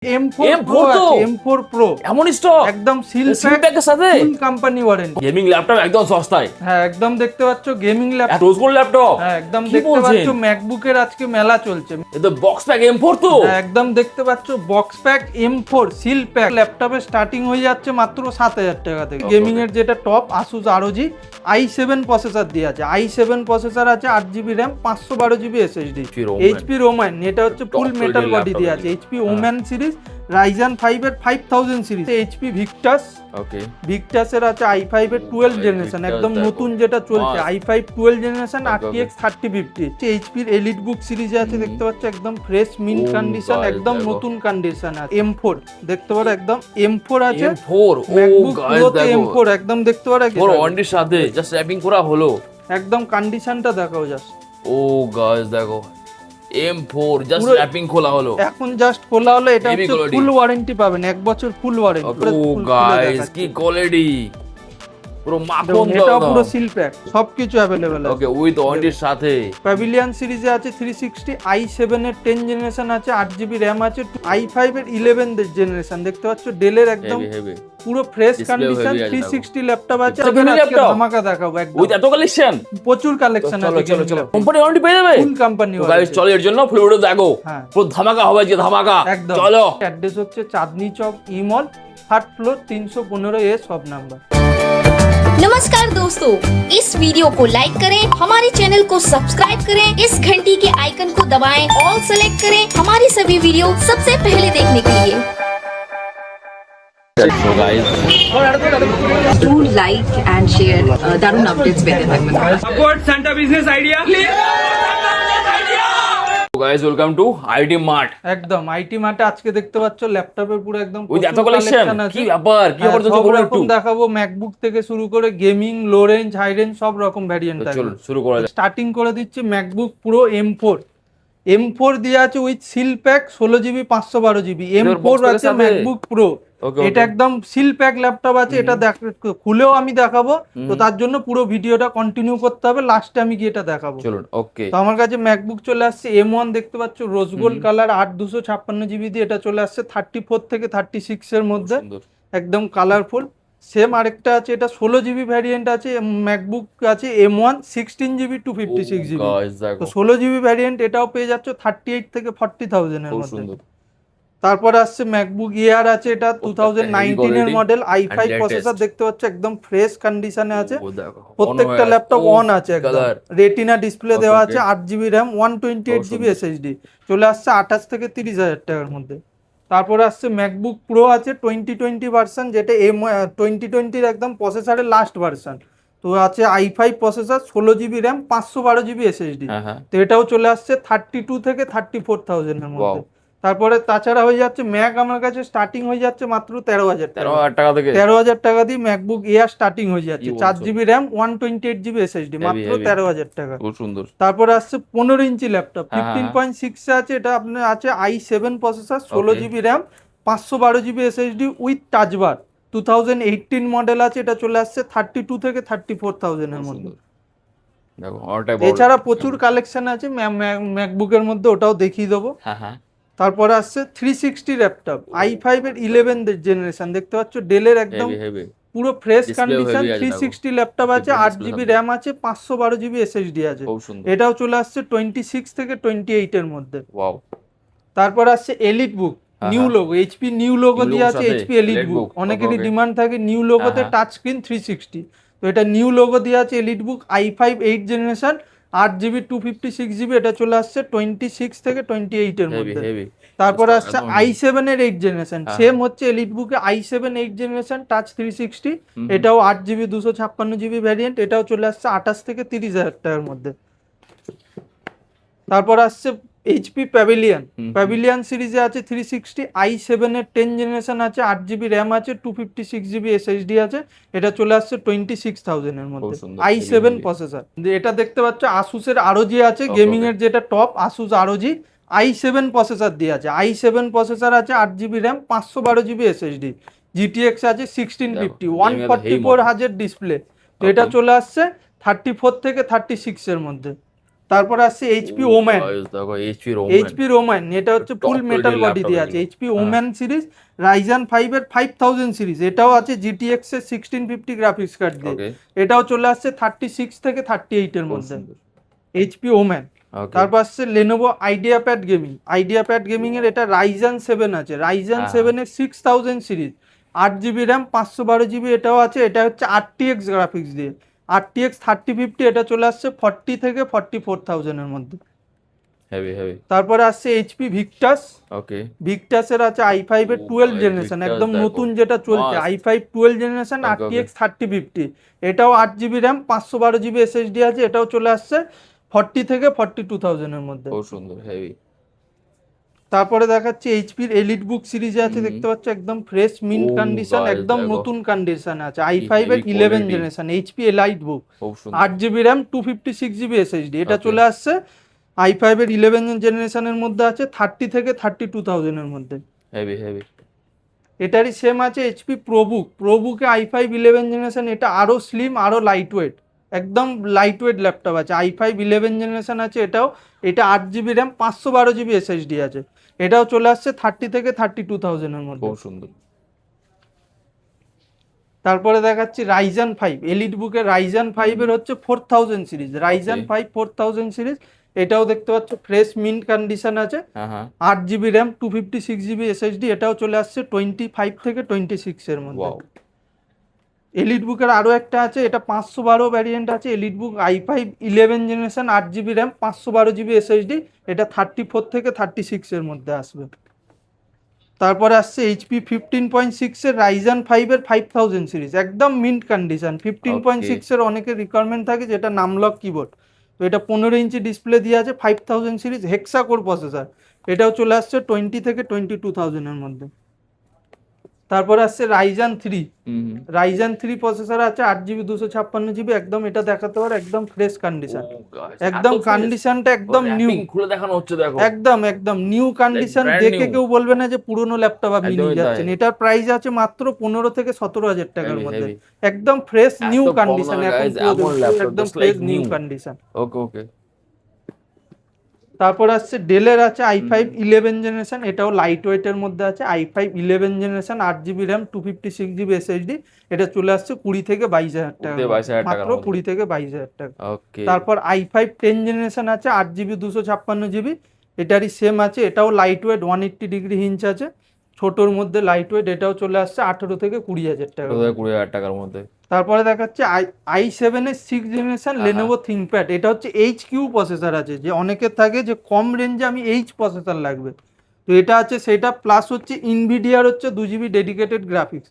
M4 তো M4 Pro এমন stock একদম সিল প্যাকের সাথে ফুল কোম্পানি ওয়ারেন্টি। গেমিং ল্যাপটপ একদম সস্তায়। হ্যাঁ একদম দেখতে পাচ্ছ gaming laptop, rose gold laptop. হ্যাঁ একদম কি দেখতে বলছেন? পাচ্ছ ম্যাকবুকের আজকে মেলা চলছে। এটা বক্স প্যাক M4 তো হ্যাঁ একদম দেখতে পাচ্ছ box pack M4 seal pack ল্যাপটপের স্টার্টিং হয়ে যাচ্ছে মাত্র 7000 টাকা থেকে। গেমিং এর যেটা top Asus ROG i7 processor দিয়ে আছে, i7 প্রসেসর আছে, 8GB RAM, 512GB SSD, HP Roman, এটা হচ্ছে ফুল মেটাল বডি দিয়ে আছে, HP Omen সিরিজ, Ryzen 5 এর 5000 সিরিজ, HP Victus, ওকে Victus এর আছে i5 এর 12 জেনারেশন একদম নতুন যেটা চলছে, i5 12 জেনারেশন RTX 3050, HP এর Elite Book সিরিজে আছে দেখতে পাচ্ছ একদম ফ্রেশ মিন্ট কন্ডিশন, একদম নতুন কন্ডিশন আছে। M4 দেখতে পারো একদম M4 আছে, M4 MacBook Pro তে M4 একদম দেখতে পারো পুরো ওয়ারেন্টির সাথে জাস্ট র‍্যাপিং করা হলো, একদম কন্ডিশনটা দেখাও জাস্ট। ও গাইস দেখো M4 জাস্ট র‍্যাপিং খোলা হলো, এখন জাস্ট খোলা হলো, এটা হচ্ছে ফুল ওয়ারেন্টি পাবেন, এক বছর ফুল ওয়ারেন্টি। ও গাইস কি কোয়ালিটি, পুরো মাখন এটা পুরো সিল প্যাক সবকিছু अवेलेबल আছে। ওকে উইথ ওয়ারেন্টির সাথে। প্যাভিলিয়ন সিরিজে আছে 360, i7 এর 10 জেনারেশন আছে, 8GB RAM আছে, i5 এর 11 জেনারেশন দেখতে পাচ্ছ, ডেলের একদম পুরো ফ্রেশ কন্ডিশন 360 ল্যাপটপ আছে। আজকে ধামাকা দেখাবো একদম উইথ এত কালেকশন, প্রচুর কালেকশন আছে। চলো চলো কোম্পানি ওয়ারেন্টি পেয়ে যাবে, ফুল কোম্পানি গাইস চলো এর জন্য ফুল ভিডিও দেখো, পুরো ধামাকা হবে আজকে ধামাকা। একদম চলো অ্যাড্রেস হচ্ছে চাঁদনি চক ই মল, 3rd floor 315A shop number. नमस्कार दोस्तों, इस वीडियो को लाइक करें, हमारे चैनल को सब्सक्राइब करें, इस घंटी के आइकन को दबाएं, ऑल सेलेक्ट करें हमारी सभी वीडियो सबसे पहले देखने के लिए। So guys, Do like and share দারুণ আপডেটস পেতে থাকবেন। Support Santa Business Idea. guys welcome to IT Mart। একদম আইটি মার্টে আজকে দেখতে পাচ্ছ ল্যাপটপের পুরো একদম ওই এত কালেকশন কি ব্যাপার, কি ব্যাপার সব বলুন রকম একটু। দেখাবো, ম্যাকবুক থেকে শুরু করে gaming, low range, high range সব রকম ভ্যারিয়েন্ট আছে। চলুন শুরু করা যাক। স্টার্টিং করে দিচ্ছি ম্যাকবুক পুরো M4 দিয়ে আছে with seal pack 16GB 512GB M4 আছে ম্যাকবুক প্রো, এটা একদম সিল প্যাক ল্যাপটপ আছে। এটা খুলেও আমি দেখাবো, তো তার জন্য পুরো ভিডিওটা কন্টিনিউ করতে হবে, লাস্টে আমি গিয়ে এটা দেখাবো। চলুন ওকে। তো আমার কাছে ম্যাকবুক চলে আসছে M1 দেখতে পাচ্ছ, রোজ গোল্ড কালার 8256GB দিয়ে এটা চলে আসছে 34 থেকে 36 এর মধ্যে, একদম কালারফুল। সেম আরেকটা আছে, এটা 16GB ভ্যারিয়েন্ট আছে, ম্যাকবুক আছে M1 16GB 256GB, তো 16GB ভ্যারিয়েন্ট এটাও পেয়ে যাচ্ছ 38 থেকে 40,000 এর মধ্যে। তারপরে আসছে ম্যাকবুক এয়ার আছে, এটা 2019 এর মডেল, i5 প্রসেসর দেখতে পাচ্ছ একদম ফ্রেশ কন্ডিশনে আছে, প্রত্যেকটা ল্যাপটপ অন আছে, একদম রেটিনা ডিসপ্লে দেওয়া আছে, 8GB RAM, 128GB SSD, চলে আসছে 28 থেকে 30,000 টাকার মধ্যে। তারপরে আসছে ম্যাকবুক প্রো আছে 2020 ভার্সন, যেটা 2020 একদম প্রসেসরের লাস্ট ভার্সন, তো আছে i5 processor, 16GB RAM, 512GB SSD, তো এটাও চলে আসছে 32 থেকে 34,000 এর মধ্যে। তারপরে তাছাড়া হয়ে যাচ্ছে ম্যাক আমার কাছে স্টার্টিং হয়ে যাচ্ছে মাত্র 13,000 টাকা থেকে, 13,000 টাকা দিয়ে ম্যাকবুক এয়ার স্টার্টিং হয়ে যাচ্ছে, 4GB RAM, 128GB SSD, মাত্র 13,000 টাকা। খুব সুন্দর। তারপরে আসছে 15 ইঞ্চি ল্যাপটপ 15.6 আছে, এটা আপনার আছে i7 processor, 16GB RAM, 512GB SSD with touch bar, 2018 model আছে, এটা চলে আসছে 32 থেকে 34,000 এর মধ্যে। এছাড়া প্রচুর কালেকশন আছে ম্যাকবুকের মধ্যে, ওটাও দেখিয়ে দেবো। তারপরে আসছে 360 ল্যাপটপ, i5 এর 11 জেনারেশন দেখতে পাচ্ছ, ডেলের একদম পুরো ফ্রেশ কন্ডিশন 360 ল্যাপটপ আছে, 8GB RAM আছে, 512GB SSD আছে, এটাও চলে আসছে 26 থেকে 28 এর মধ্যে। তারপর আসছে elite book, new logo, HP new logo দিয়ে আছে, HP এলিট বুক, অনেকেরই ডিমান্ড থাকে নিউ লোগোতে টাচ স্ক্রিন 360, তো এটা নিউ লোগো দিয়ে আছে এলিট বুক, i5 8 জেনারেশন, 8GB 256GB, এটা চলে আসছে 26 থেকে 28 এর মধ্যে। তারপরে আসছে i7 এর 8 জেনারেশন, সেম হচ্ছে এলিট বুকে i7 8 জেনারেশন, টাচ 360, এটাও 8GB 256GB ভ্যারিয়েন্ট, এটাও চলে আসছে 28 থেকে 30,000 টাকার মধ্যে। তারপর আসছে HP প্যাভিলিয়ন সিরিজে আছে 360, i7 এর 10 জেনারেশন আছে, 8GB RAM আছে, 256GB SSD আছে, এটা চলে আসছে 26,000 এর মধ্যে, i7 প্রসেসর। এটা দেখতে পাচ্ছ Asus এর ROG আছে, গেমিং এর যেটা top Asus ROG i7 processor দিয়ে আছে, i7 প্রসেসর আছে, 8GB RAM, 512GB SSD, GTX আছে 1650, 144 হার্জ ডিসপ্লে, তো এটা চলে আসছে 34 থেকে 36 এর মধ্যে। তারপরে আসছে এইচপি ওম্যান। দেখো এইচপি রোম, এইচপি রোম্যান, এটা হচ্ছে ফুল Top metal quality body laptop দিয়ে আছে। এগুলো। এইচপি ওম্যান সিরিজ, রাইজেন 5 এর 5000 সিরিজ, এটাও আছে GTX এর 1650 গ্রাফিক্স কার্ড দিয়ে। ওকে, এটাও চলে আসছে 36 থেকে 38 এর মধ্যে, এইচপি ওম্যান। ওকে, তারপর আসছে লেনোভো আইডিয়াপ্যাড গেমিং। আইডিয়াপ্যাড গেমিং এর এটা রাইজেন 7 আছে, রাইজেন হ্যাঁ, 7 এর 6000 সিরিজ, 8GB র্যাম, 512GB এটাও আছে। এটা হচ্ছে RTX গ্রাফিক্স দিয়ে, RTX 3050, এটা চলে আসছে 40 থেকে 44,000 এর মধ্যে। Heavy heavy. তারপরে আসছে এইচপি ভিক্টাস। ওকে, ভিক্টাসের আছে i5 এর 12 ভাই, জেনারেশন, Victus একদম দেখো, নতুন যেটা চলছে, mast। i5 12 জেনারেশন, ওকে, RTX 3050, এটাও 8GB র্যাম, 512GB SSD আছে। এটাও চলে আসছে 40 থেকে 42,000 এর মধ্যে। খুব সুন্দর, হেভি। তারপরে দেখাচ্ছি এইচপির এলিট বুক সিরিজে আছে, দেখতে পাচ্ছ একদম fresh mint Oh, condition, guys, একদম দেখো। নতুন কন্ডিশন আছে। i5 এর heavy 11 quality। Generation, HP elite book, খুব সুন্দর। 8GB র্যাম, 256GB SSD, এটা Okay। চলে আসছে i5 এর 11 জেনারেশনের মধ্যে আছে 30 থেকে 32,000 এর মধ্যে। Heavy heavy. এটারই সেম আছে এইচপি প্রোবুক। প্রোবুকে i5 11 জেনারেশন, এটা আরো স্লিম, আরো লাইট ওয়েট, একদম লাইট ওয়েট ল্যাপটপ আছে। i5 11 জেনারেশন আছে এটাও, এটা 8GB র্যাম, 512GB SSD আছে। এটাও চলে আসছে 30 থেকে 32,000 এর মধ্যে। খুব সুন্দর। তারপরে দেখাচ্ছি রাইজেন 5, এলিট বুকের রাইজেন 5 এর হচ্ছে 4000 সিরিজ, রাইজেন 5 4000 সিরিজ, এটাও দেখতে পাচ্ছ ফ্রেশ মিন্ট কন্ডিশন আছে। হ্যাঁ হ্যাঁ। 8GB র্যাম, 256GB SSD, এটাও চলে আসছে 25 থেকে 26 এর মধ্যে। ওয়াও। এলিট বুকের আরো একটা আছে, এটা 512 ভ্যারিয়েন্ট আছে, এলিট বুক i5 11 generation, 8GB RAM, 512GB SSD, এটা 34 থেকে 36 এর মধ্যে আসবে। তারপরে আসছে এইচপি 15.6 এর রাইজেন 5 এর 5000 সিরিজ, একদম মিন্ট কন্ডিশন। 15.6 এর অনেকের রিকোয়ারমেন্ট থাকে যেটা নামলক কিবোর্ড, তো এটা 15 ইঞ্চি ডিসপ্লে দিয়ে আছে, 5000 সিরিজ, হেক্সা কোর প্রসেসর, এটাও চলে আসছে 20 থেকে 22,000 এর মধ্যে। তারপরে আসছে রাইজেন 3, রাইজেন 3 প্রসেসর আছে, 8GB 256GB, একদম এটা দেখাতে পারো, একদম ফ্রেশ কন্ডিশন, একদম কন্ডিশনটা একদম নিউ, খুলে দেখানো হচ্ছে, দেখো। একদম একদম নিউ কন্ডিশন, brand দেখে new। কেউ বলবে না যে পুরনো ল্যাপটপ আপনি একদমই নিয়ে যাচ্ছেন। তাই। এটার প্রাইস আছে মাত্র 15 থেকে 17,000 টাকার Heavy, মধ্যে, heavy। একদম ফ্রেশ এত নিউ কম কন্ডিশন, দামে এখন guys, এমন laptop একদম just fresh like new new। Condition. Okay okay. তারপর আসছে ডেলের আছে i5 11 জেনারেশন, এটাও লাইট ওয়েটের মধ্যে আছে, i5 11 generation, 8GB RAM, 256GB SSD, এটা চলে আসছে 20 থেকে 22,000 টাকা, 22,000 টাকার মাত্র মধ্যে। 20 থেকে 22,000 টাকা। ওকে। তারপর i5 10 জেনারেশন আছে, 8GB 256GB, এটারই সেম আছে, এটাও লাইট ওয়েট, 180 ডিগ্রি হিঞ্চ আছে, ছোটোর মধ্যে লাইট ওয়েট, এটাও চলে আসছে 18 থেকে 20,000 টাকা। 20,000 টাকার মধ্যে। তারপরে দেখাচ্ছে i7 এর 6 জেনারেশন লেনোভো থিংকপ্যাড, এটা হচ্ছে HQ প্রসেসর আছে, যে অনেকের থাকে যে কম রেঞ্জে আমি H প্রসেসর লাগবে, তো এটা আছে সেটা, প্লাস হচ্ছে ইনভিডিয়ার হচ্ছে 2GB dedicated graphics.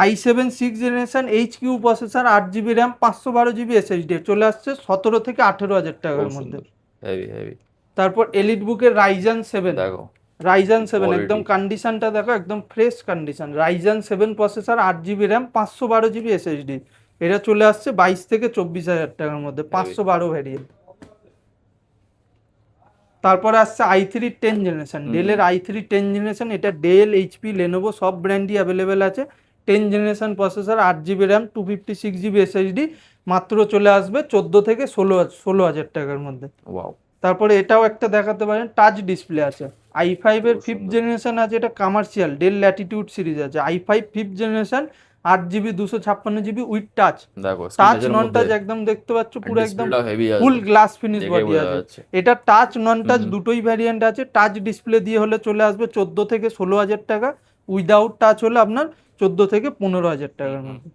i7 6 generation HQ processor, 8GB RAM, 512GB SSD, চলে আসছে 17 থেকে 18,000 টাকার খুব মধ্যে। সুন্দর, হেভি হেভি। তারপর এলিট বুকের রাইজেন 7, দেখো রাইজেন 7 Quality। একদম কন্ডিশনটা দেখো, একদম fresh condition, Ryzen 7 processor, 8GB RAM, 512GB SSD, এটা চলে আসছে 22 থেকে 24,000 টাকার মধ্যে, 512 ভ্যারিয়েন্ট। তারপরে আসছে i3 10 জেনারেশন, ডেলের i3 10 জেনারেশন, এটা ডেল, এইচপি, লেনোভো সব ব্র্যান্ডই অ্যাভেলেবেল আছে। 10 generation processor, 8GB RAM, 256GB SSD, মাত্র চলে আসবে 14 থেকে 16,000 টাকার মধ্যে। ওয়াও। তারপরে এটাও একটা দেখাতে পারেন, টাচ ডিসপ্লে আছে, i5 এর 5th জেনারেশন আছে, এটা কমার্শিয়াল, ডেল ল্যাটিটিউড সিরিজ আছে, i5 5th generation, 8GB 256GB with touch, দেখো টাচ নন টাচ, একদম দেখতে পাচ্ছ পুরো একদম হেভি আছে, ফুল গ্লাস ফিনিশ দেখে বডি বোঝা আছে। যাচ্ছে। এটা টাচ নন টাচ দুটোই ভ্যারিয়েন্ট আছে, টাচ ডিসপ্লে দিয়ে হলে চলে আসবে 14 থেকে 16,000 টাকা, উইদাউট টাচ হলে আপনার 14 থেকে 15,000 টাকার মধ্যে।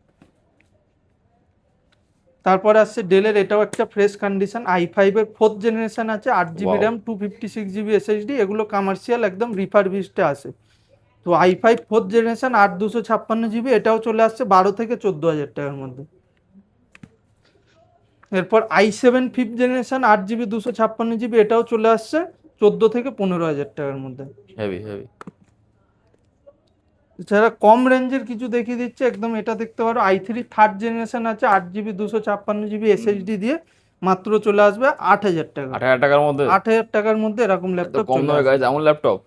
তারপরে আসছে ডেলের, এটাও একটা ফ্রেশ কন্ডিশন, i5 এর 4th জেনারেশন আছে, 8GB Wow। RAM, 256GB SSD, এগুলো কমার্শিয়াল একদম রিফারবিশডে আছে। তো i5 4th জেনারেশন 8/256GB, এটাও চলে আসছে 12 থেকে 14,000 টাকার মধ্যে। এরপর i7 5th generation, 8GB 256GB, এটাও চলে আসছে 14 থেকে 15,000 টাকার মধ্যে। Heavy heavy. এছাড়া কম রেঞ্জের কিছু দেখিয়ে দিচ্ছে, একদম এটা দেখতে পারো, i3 3rd জেনারেশন আছে, 8GB 256GB SSD দিয়ে, মাত্র চলে আসবে 8,000 টাকা, 8,000 টাকার মধ্যে। 8,000 টাকার মধ্যে এরকম তো ল্যাপটপ কম চলে দামে আসবে। গাইজ এমন ল্যাপটপ।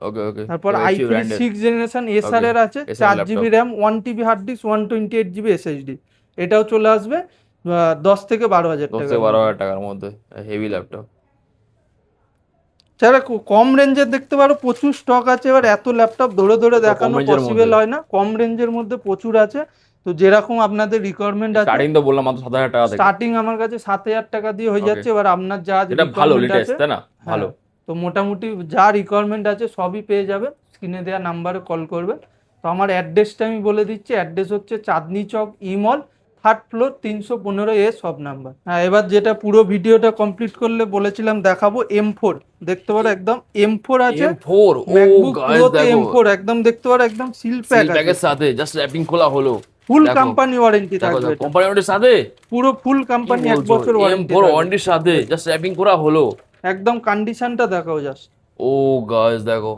ওকে ওকে। তারপর i3 6 জেনারেশন এসআর এর আছে, SR 4GB RAM, 1TB hard disk, 128GB SSD, এটাও চলে আসবে 10 থেকে 12,000 10 টাকা। থেকে 12,000 টাকার মধ্যে হেভি ল্যাপটপ। যারা কম রেঞ্জের দেখতে পারো, প্রচুর স্টক আছে। এবার এত ল্যাপটপ ধরে ধরে দেখানো range এর পসিবল মধ্যে। হয় না, কম রেঞ্জের মধ্যে প্রচুর আছে। তো যেরকম আপনাদের রিকোয়ারমেন্ট আছে, স্টার্টিং তো বললাম মাত্র 7,000 টাকা থেকে। স্টার্টিং আমার কাছে 7,000 টাকা দিয়ে হয়ে Okay. যাচ্ছে। এবার আপনার যা এটা ভালো requirement লেটেস্ট আছে, তাই না? হ্যাঁ, ভালো। তো মোটামুটি যা রিকোয়ারমেন্ট আছে সবই পেয়ে যাবে। স্ক্রিনে দেওয়া নাম্বারে কল করবে। তো আমার অ্যাড্রেসটা আমি বলে দিচ্ছি। অ্যাড্রেস হচ্ছে চাঁদনি চক ইমল, 3rd ফ্লোর, 315A সব নাম্বার। হ্যাঁ, এবার যেটা পুরো ভিডিওটা কমপ্লিট করলে বলেছিলাম দেখাবো, M4 দেখতে পারো, একদম M4 আছে। M4 ও ম্যাকবুক গাইস প্রোতে দেখো M4 একদম দেখতে পারো, একদম সিল প্যাক সিল আছে, প্যাকের সাথে জাস্ট র‍্যাপিং খোলা হলো। ফুল দেখো, কোম্পানি ওয়ারেন্টি দেখো থাকবে। কোম্পানি ওয়ারেন্টির সাথে পুরো ফুল কোম্পানি 1 বছর ওয়ারেন্টি M4 ওয়ারেন্টির সাথে জাস্ট র‍্যাপিং করা হলো। একদম কন্ডিশনটা দেখাও জাস্ট। ও গাইস দেখো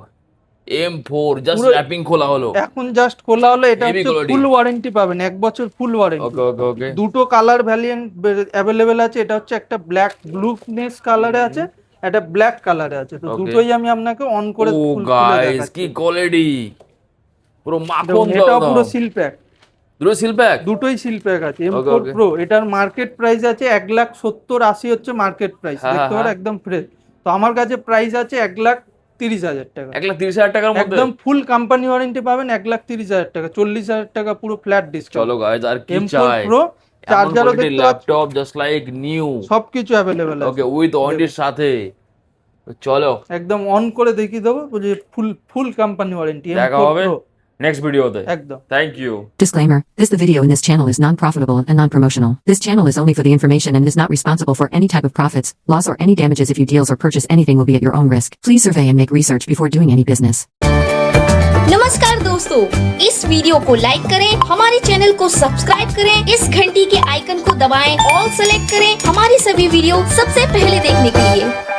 M4 জাস্ট পুরো- র‍্যাপিং খোলা হলো। এখন জাস্ট খোলা হলো। এটা Heavy হচ্ছে quality। ফুল ওয়ারেন্টি পাবেন, 1 বছর ফুল ওয়ারেন্টি। ওকে ওকে ওকে দুটো কালার ভ্যারিয়েন্ট অ্যাভেলেবেল আছে। এটা হচ্ছে একটা ব্ল্যাক ব্লুনেস কালারে আছে, একটা ব্ল্যাক কালারে আছে। তো Okay. দুটোই আমি আপনাকে অন করে ও খুলে গাইস দেখাচ্ছি। কি কোয়ালিটি, পুরো মাখন দেখুন, এটাও পুরো দাও। সিল প্যাক, দুটো সিল প্যাক। দুটোই সিল প্যাক আছে। Okay, M4 okay. Pro এটার মার্কেট প্রাইস আছে 1,70,80 হচ্ছে মার্কেট প্রাইস। হ্যাঁ, দেখতে পারো হ্যাঁ। একদম ফ্রেশ। তো আমার কাছে প্রাইস আছে 1,30,000 টাকা। 1,30,000 টাকার মধ্যে। একদম ফুল কোম্পানি ওয়ারেন্টি পাবেন 1,30,000 টাকা, 40,000 টাকা পুরো ফ্ল্যাট ডিসকাউন্ট। চলো গাইস আর কি M4 চাই, Pro চার্জারও দেখতে পাচ্ছি, ল্যাপটপ জাস্ট লাইক নিউ। সবকিছু অ্যাভেলেবেল আছে। ওকে উইথ ওয়ারেন্টির সাথে। চলো একদম অন করে দেখিয়ে দেবো যে ফুল কোম্পানি ওয়ারেন্টি। দেখা হবে নেক্সট ভিডিওতে। একদম। Thank you. Disclaimer. The video in this channel is non-profitable and non-promotional. This channel is only for the information and is not responsible for any type of profits, loss or any damages. If you deals or purchase anything will be at your own risk. Please survey and make research before doing any business. नमस्कार दोस्तों, इस video को like करें, हमारे channel को subscribe करें, इस घंटी के आइकन को दबाएं, ऑल सेलेक्ट करें हमारी सभी वीडियो सबसे पहले देखने के लिए।